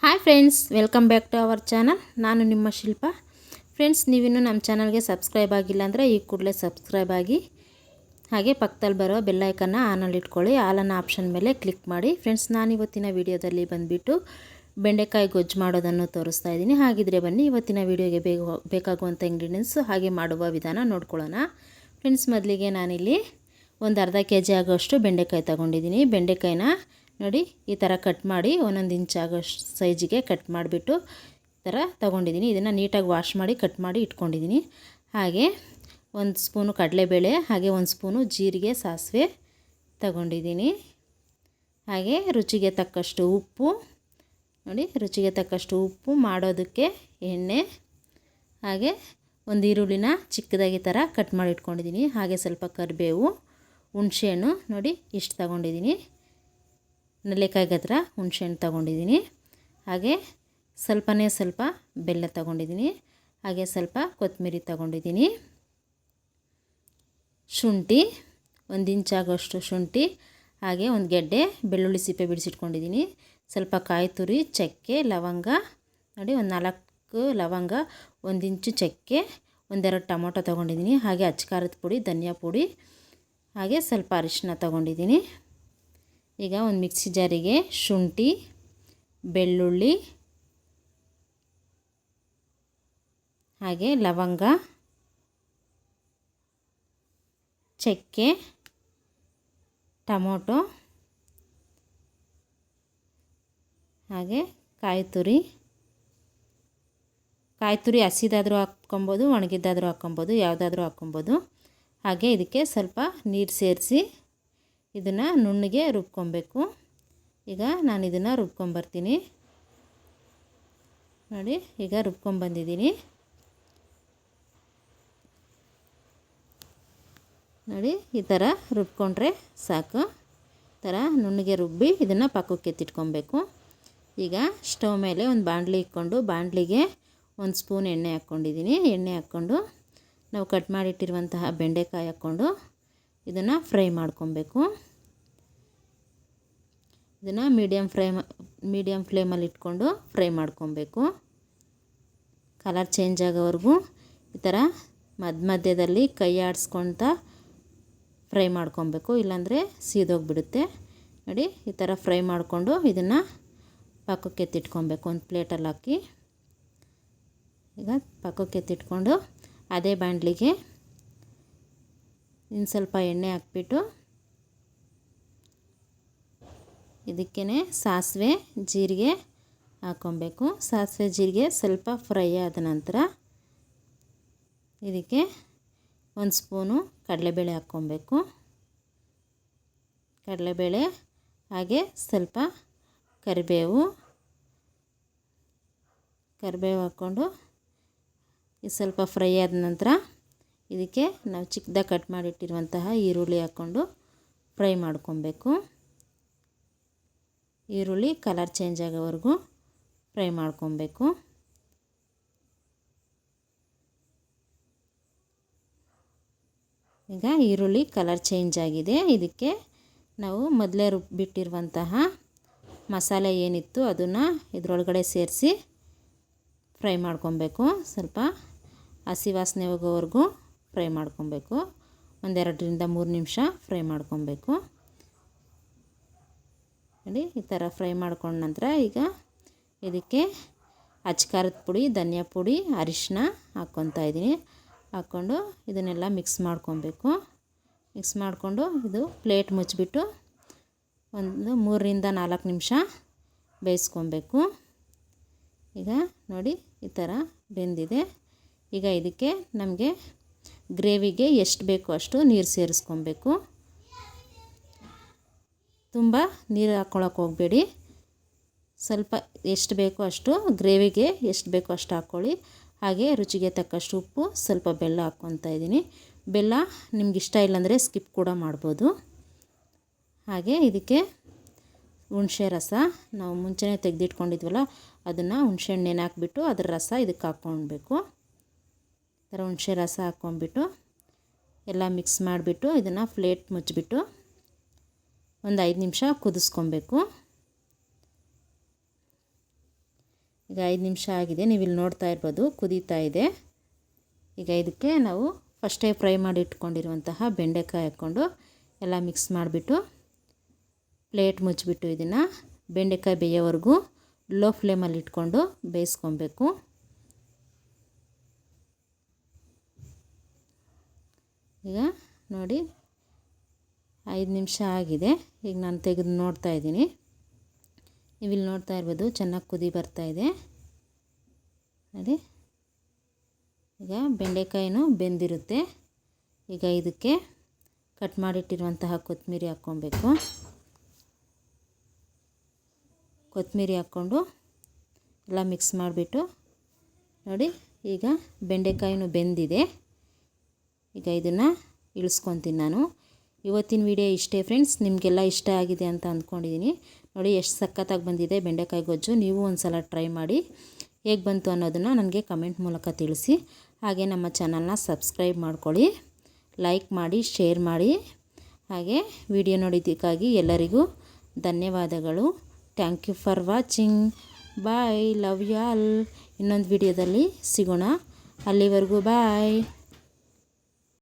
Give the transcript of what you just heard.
Hi friends, welcome back to our channel. ನಾನು ನಿಮ್ಮ ಶಿಲ್ಪ. Friends, ನೀವಿನ್ನೂ ನಮ್ಮ ಚಾನಲ್ಗೆ ಸಬ್ಸ್ಕ್ರೈಬ್ ಆಗಿಲ್ಲ ಅಂದರೆ ಈ ಕೂಡಲೇ ಸಬ್ಸ್ಕ್ರೈಬ್ ಆಗಿ, ಹಾಗೆ ಪಕ್ಕದಲ್ಲಿ ಬರೋ ಬೆಲ್ ಐಕನ್ನ ಆನಲ್ಲಿ ಇಟ್ಕೊಳ್ಳಿ. ಆಲನ್ನ ಆಪ್ಷನ್ ಮೇಲೆ ಕ್ಲಿಕ್ ಮಾಡಿ. ಫ್ರೆಂಡ್ಸ್, ನಾನಿವತ್ತಿನ ವಿಡಿಯೋದಲ್ಲಿ ಬಂದುಬಿಟ್ಟು ಬೆಂಡೆಕಾಯಿ ಗೊಜ್ಜು ಮಾಡೋದನ್ನು ತೋರಿಸ್ತಾ ಇದ್ದೀನಿ. ಹಾಗಿದ್ರೆ ಬನ್ನಿ ಇವತ್ತಿನ ವಿಡಿಯೋಗೆ ಬೇಕಾಗುವಂಥ ಇಂಗ್ರೀಡಿಯೆಂಟ್ಸು ಹಾಗೆ ಮಾಡುವ ವಿಧಾನ ನೋಡ್ಕೊಳ್ಳೋಣ. ಫ್ರೆಂಡ್ಸ್, ಮೊದಲಿಗೆ ನಾನಿಲ್ಲಿ ಒಂದು ಅರ್ಧ kg ಆಗೋಷ್ಟು ಬೆಂಡೆಕಾಯಿ ತೊಗೊಂಡಿದ್ದೀನಿ. ಬೆಂಡೆಕಾಯಿನ ನೋಡಿ ಈ ಥರ ಕಟ್ ಮಾಡಿ 1 ಇಂಚ್ ಆಗೋಷ್ಟು ಸೈಜಿಗೆ ಕಟ್ ಮಾಡಿಬಿಟ್ಟು ಈ ಥರ ತೊಗೊಂಡಿದ್ದೀನಿ. ಇದನ್ನು ನೀಟಾಗಿ ವಾಶ್ ಮಾಡಿ ಕಟ್ ಮಾಡಿ ಇಟ್ಕೊಂಡಿದ್ದೀನಿ. ಹಾಗೆ 1 ಸ್ಪೂನು ಕಡಲೆಬೇಳೆ, ಹಾಗೆ 1 ಸ್ಪೂನು ಜೀರಿಗೆ, ಸಾಸಿವೆ ತಗೊಂಡಿದ್ದೀನಿ. ಹಾಗೆ ರುಚಿಗೆ ತಕ್ಕಷ್ಟು ಉಪ್ಪು, ನೋಡಿ ರುಚಿಗೆ ತಕ್ಕಷ್ಟು ಉಪ್ಪು, ಮಾಡೋದಕ್ಕೆ ಎಣ್ಣೆ, ಹಾಗೆ ಒಂದು ಈರುಳ್ಳಿನ ಚಿಕ್ಕದಾಗಿ ಥರ ಕಟ್ ಮಾಡಿ ಇಟ್ಕೊಂಡಿದ್ದೀನಿ. ಹಾಗೆ ಸ್ವಲ್ಪ ಕರಿಬೇವು, ಹುಣಸೆಹಣ್ಣು ನೋಡಿ ಇಷ್ಟು ತಗೊಂಡಿದ್ದೀನಿ. ನೆಲ್ಲಿಕಾಯಿ ಗದ್ರ ಹುಣಸೆಹಣ್ಣು ತಗೊಂಡಿದ್ದೀನಿ. ಹಾಗೆ ಸ್ವಲ್ಪ ಬೆಲ್ಲ ತಗೊಂಡಿದ್ದೀನಿ. ಹಾಗೆ ಸ್ವಲ್ಪ ಕೊತ್ತಂಬರಿ ತಗೊಂಡಿದ್ದೀನಿ. ಶುಂಠಿ 1 ಇಂಚ್ ಆಗೋಷ್ಟು ಶುಂಠಿ, ಹಾಗೆ ಒಂದು ಗೆಡ್ಡೆ ಬೆಳ್ಳುಳ್ಳಿ ಸಿಪ್ಪೆ ಬಿಡಿಸಿಟ್ಕೊಂಡಿದ್ದೀನಿ. ಸ್ವಲ್ಪ ಕಾಯಿ ತುರಿ, ಚಕ್ಕೆ, ಲವಂಗ ನೋಡಿ ಒಂದು 4 ಲವಂಗ, 1 ಇಂಚು ಚಕ್ಕೆ, 1-2 ಟೊಮೊಟೊ ತೊಗೊಂಡಿದ್ದೀನಿ. ಹಾಗೆ ಅಚ್ಚಕಾರದ ಪುಡಿ, ಧನಿಯಾ ಪುಡಿ, ಹಾಗೆ ಸ್ವಲ್ಪ ಅರಿಶಿನ ತೊಗೊಂಡಿದ್ದೀನಿ. ಈಗ ಒಂದು ಮಿಕ್ಸಿ ಜಾರಿಗೆ ಶುಂಠಿ, ಬೆಳ್ಳುಳ್ಳಿ, ಹಾಗೆ ಲವಂಗ, ಚಕ್ಕೆ, ಟೊಮೊಟೊ, ಹಾಗೆ ಕಾಯಿ ತುರಿ ಹಸಿದಾದರೂ ಹಾಕ್ಕೊಬೋದು, ಒಣಗಿದ್ದಾದರೂ ಹಾಕ್ಕೊಬೋದು, ಯಾವುದಾದ್ರೂ ಹಾಕ್ಕೊಬೋದು. ಹಾಗೆ ಇದಕ್ಕೆ ಸ್ವಲ್ಪ ನೀರು ಸೇರಿಸಿ ಇದನ್ನು ನುಣ್ಣಗೆ ರುಬ್ಕೊಬೇಕು. ಈಗ ನಾನು ಇದನ್ನು ರುಬ್ಕೊಂಬರ್ತೀನಿ. ನೋಡಿ ಈಗ ರುಬ್ಕೊಂಬಂದಿದ್ದೀನಿ. ನೋಡಿ ಈ ಥರ ರುಬ್ಕೊಂಡ್ರೆ ಸಾಕು. ಈ ಥರ ನುಣ್ಣಗೆ ರುಬ್ಬಿ ಇದನ್ನು ಪಕ್ಕಕ್ಕೆ ಎತ್ತಿಟ್ಕೊಬೇಕು. ಈಗ ಸ್ಟವ್ ಮೇಲೆ ಒಂದು ಬಾಣಲಿ ಇಟ್ಕೊಂಡು ಬಾಣಲಿಗೆ 1 ಸ್ಪೂನ್ ಎಣ್ಣೆ ಹಾಕ್ಕೊಂಡಿದ್ದೀನಿ. ಎಣ್ಣೆ ಹಾಕ್ಕೊಂಡು ನಾವು ಕಟ್ ಮಾಡಿಟ್ಟಿರುವಂತಹ ಬೆಂಡೆಕಾಯಿ ಹಾಕ್ಕೊಂಡು ಇದನ್ನು ಫ್ರೈ ಮಾಡ್ಕೊಬೇಕು. ಇದನ್ನು ಮೀಡಿಯಮ್ ಫ್ಲೇಮಲ್ಲಿ ಇಟ್ಕೊಂಡು ಫ್ರೈ ಮಾಡ್ಕೊಬೇಕು. ಕಲರ್ ಚೇಂಜ್ ಆಗೋವರೆಗೂ ಈ ಥರ ಮಧ್ಯದಲ್ಲಿ ಕೈ ಆಡಿಸ್ಕೊಳ್ತಾ ಫ್ರೈ ಮಾಡ್ಕೊಬೇಕು, ಇಲ್ಲಾಂದರೆ ಸೀದೋಗಿಬಿಡುತ್ತೆ. ನೋಡಿ ಈ ಥರ ಫ್ರೈ ಮಾಡಿಕೊಂಡು ಇದನ್ನು ಪಕ್ಕಕ್ಕೆ ಎತ್ತಿಟ್ಕೊಬೇಕು. ಒಂದು ಪ್ಲೇಟಲ್ಲಿ ಹಾಕಿ ಈಗ ಪಕ್ಕಕ್ಕೆ ಎತ್ತಿಟ್ಕೊಂಡು ಅದೇ ಬಾಣಲಿಗೆ ಇನ್ನು ಸ್ವಲ್ಪ ಎಣ್ಣೆ ಹಾಕ್ಬಿಟ್ಟು ಇದಕ್ಕೇ ಸಾಸಿವೆ ಜೀರಿಗೆ ಹಾಕ್ಕೊಬೇಕು. ಸಾಸಿವೆ ಜೀರಿಗೆ ಸ್ವಲ್ಪ ಫ್ರೈ ಆದ ನಂತರ ಇದಕ್ಕೆ 1 ಸ್ಪೂನು ಕಡಲೆಬೇಳೆ ಹಾಕ್ಕೊಬೇಕು. ಕಡಲೆಬೇಳೆ, ಹಾಗೆ ಸ್ವಲ್ಪ ಕರಿಬೇವು ಹಾಕ್ಕೊಂಡು ಇದು ಸ್ವಲ್ಪ ಫ್ರೈ ಆದ ನಂತರ ಇದಕ್ಕೆ ನಾವು ಚಿಕ್ಕದಾಗಿ ಕಟ್ ಮಾಡಿಟ್ಟಿರುವಂತಹ ಈರುಳ್ಳಿ ಹಾಕ್ಕೊಂಡು ಫ್ರೈ ಮಾಡ್ಕೊಬೇಕು. ಈರುಳ್ಳಿ ಕಲರ್ ಚೇಂಜ್ ಆಗೋವರೆಗೂ ಫ್ರೈ ಮಾಡ್ಕೊಬೇಕು. ಈಗ ಈರುಳ್ಳಿ ಕಲರ್ ಚೇಂಜ್ ಆಗಿದೆ. ಇದಕ್ಕೆ ನಾವು ಮೊದಲೇ ರುಬ್ಬಿಟ್ಟಿರುವಂತಹ ಮಸಾಲೆ ಏನಿತ್ತು ಅದನ್ನು ಇದರೊಳಗಡೆ ಸೇರಿಸಿ ಫ್ರೈ ಮಾಡ್ಕೊಬೇಕು. ಸ್ವಲ್ಪ ಹಸಿ ವಾಸನೆ ಹೋಗೋವರೆಗೂ ಫ್ರೈ ಮಾಡ್ಕೊಬೇಕು. 1-2-3 ನಿಮಿಷ ಫ್ರೈ ಮಾಡ್ಕೊಬೇಕು. ನೋಡಿ ಈ ಥರ ಫ್ರೈ ಮಾಡ್ಕೊಂಡ ನಂತರ ಈಗ ಇದಕ್ಕೆ ಅಚ್ಚಕಾರದ ಪುಡಿ, ಧನಿಯಾ ಪುಡಿ, ಅರಿಶಿನ ಹಾಕ್ಕೊತಾ ಇದ್ದೀನಿ. ಹಾಕ್ಕೊಂಡು ಇದನ್ನೆಲ್ಲ ಮಿಕ್ಸ್ ಮಾಡ್ಕೊಬೇಕು. ಮಿಕ್ಸ್ ಮಾಡಿಕೊಂಡು ಇದು ಪ್ಲೇಟ್ ಮುಚ್ಚಿಬಿಟ್ಟು ಒಂದು 3-4 ನಿಮಿಷ ಬೇಯಿಸ್ಕೊಬೇಕು. ಈಗ ನೋಡಿ ಈ ಥರ ಬೆಂದಿದೆ. ಈಗ ಇದಕ್ಕೆ ನಮಗೆ ಗ್ರೇವಿಗೆ ಎಷ್ಟು ಬೇಕೋ ಅಷ್ಟು ನೀರು ಸೇರಿಸ್ಕೊಬೇಕು. ತುಂಬ ನೀರು ಹಾಕ್ಕೊಳಕ್ಕೆ ಹೋಗಬೇಡಿ. ಸ್ವಲ್ಪ ಎಷ್ಟು ಬೇಕೋ ಅಷ್ಟು ಗ್ರೇವಿಗೆ ಎಷ್ಟು ಬೇಕೋ ಅಷ್ಟು ಹಾಕ್ಕೊಳ್ಳಿ. ಹಾಗೆ ರುಚಿಗೆ ತಕ್ಕಷ್ಟು ಉಪ್ಪು, ಸ್ವಲ್ಪ ಬೆಲ್ಲ ಹಾಕ್ಕೊತಾ ಇದ್ದೀನಿ. ಬೆಲ್ಲ ನಿಮ್ಗೆ ಇಷ್ಟ ಇಲ್ಲಾಂದರೆ ಸ್ಕಿಪ್ ಕೂಡ ಮಾಡ್ಬೋದು. ಹಾಗೆ ಇದಕ್ಕೆ ಹುಣಸೆ ರಸ ನಾವು ಮುಂಚೆನೇ ತೆಗೆದಿಟ್ಕೊಂಡಿದ್ವಲ್ಲ ಅದನ್ನು ಹುಣಸೆಹಣ್ಣು ನೆನೆ ಹಾಕ್ಬಿಟ್ಟು ಅದರ ರಸ ಇದಕ್ಕೆ ಹಾಕ್ಕೊಳ್ಬೇಕು. ಈ ಥರ ಹುಣಸೆ ರಸ ಹಾಕ್ಕೊಂಡ್ಬಿಟ್ಟು ಎಲ್ಲ ಮಿಕ್ಸ್ ಮಾಡಿಬಿಟ್ಟು ಇದನ್ನು ಪ್ಲೇಟ್ ಮುಚ್ಚಿಬಿಟ್ಟು ಒಂದು 5 ನಿಮಿಷ ಕುದಿಸ್ಕೊಬೇಕು. ಈಗ 5 ನಿಮಿಷ ಆಗಿದೆ, ನೀವು ಇಲ್ಲಿ ನೋಡ್ತಾ ಇರ್ಬೋದು ಕುದೀತಾ ಇದೆ. ಈಗ ಇದಕ್ಕೆ ನಾವು ಫಸ್ಟೇ ಫ್ರೈ ಮಾಡಿ ಇಟ್ಕೊಂಡಿರುವಂತಹ ಬೆಂಡೆಕಾಯಿ ಹಾಕ್ಕೊಂಡು ಎಲ್ಲ ಮಿಕ್ಸ್ ಮಾಡಿಬಿಟ್ಟು ಪ್ಲೇಟ್ ಮುಚ್ಚಿಬಿಟ್ಟು ಇದನ್ನು ಬೆಂಡೆಕಾಯಿ ಬೇಯೋವರೆಗೂ ಲೋ ಫ್ಲೇಮಲ್ಲಿ ಇಟ್ಕೊಂಡು ಬೇಯಿಸ್ಕೊಬೇಕು. ಈಗ ನೋಡಿ 5 ನಿಮಿಷ ಆಗಿದೆ. ಈಗ ನಾನು ತೆಗೆದು ನೋಡ್ತಾ ಇದ್ದೀನಿ. ನೀವಿಲ್ಲಿ ನೋಡ್ತಾ ಇರ್ಬೋದು ಚೆನ್ನಾಗಿ ಕುದಿ ಬರ್ತಾಯಿದೆ ನೋಡಿ. ಈಗ ಬೆಂಡೆಕಾಯಿನೂ ಬೆಂದಿರುತ್ತೆ. ಈಗ ಇದಕ್ಕೆ ಕಟ್ ಮಾಡಿಟ್ಟಿರುವಂತಹ ಕೊತ್ತಂಬರಿ ಹಾಕ್ಕೊಬೇಕು. ಕೊತ್ತಂಬರಿ ಹಾಕ್ಕೊಂಡು ಎಲ್ಲ ಮಿಕ್ಸ್ ಮಾಡಿಬಿಟ್ಟು ನೋಡಿ, ಈಗ ಬೆಂಡೆಕಾಯಿನೂ ಬೆಂದಿದೆ. ಈಗ ಇದನ್ನು ಇಳಿಸ್ಕೊತೀನಿ ನಾನು. ಇವತ್ತಿನ ವಿಡಿಯೋ ಇಷ್ಟೇ ಫ್ರೆಂಡ್ಸ್. ನಿಮಗೆಲ್ಲ ಇಷ್ಟ ಆಗಿದೆ ಅಂತ ಅಂದ್ಕೊಂಡಿದ್ದೀನಿ. ನೋಡಿ ಎಷ್ಟು ಸಖತ್ತಾಗಿ ಬಂದಿದೆ ಬೆಂಡೆಕಾಯಿ ಗೊಜ್ಜು. ನೀವು ಒಂದು ಸಲ ಟ್ರೈ ಮಾಡಿ ಹೇಗೆ ಬಂತು ಅನ್ನೋದನ್ನು ನನಗೆ ಕಮೆಂಟ್ ಮೂಲಕ ತಿಳಿಸಿ. ಹಾಗೆ ನಮ್ಮ ಚಾನಲ್ನ ಸಬ್ಸ್ಕ್ರೈಬ್ ಮಾಡ್ಕೊಳ್ಳಿ, ಲೈಕ್ ಮಾಡಿ, ಶೇರ್ ಮಾಡಿ. ಹಾಗೆ ವಿಡಿಯೋ ನೋಡಿದ್ದಕ್ಕಾಗಿ ಎಲ್ಲರಿಗೂ ಧನ್ಯವಾದಗಳು. Thank you for watching. Bye, love you all. ಇನ್ನೊಂದು ವಿಡಿಯೋದಲ್ಲಿ ಸಿಗೋಣ. ಅಲ್ಲಿವರೆಗೂ ಬಾಯ್.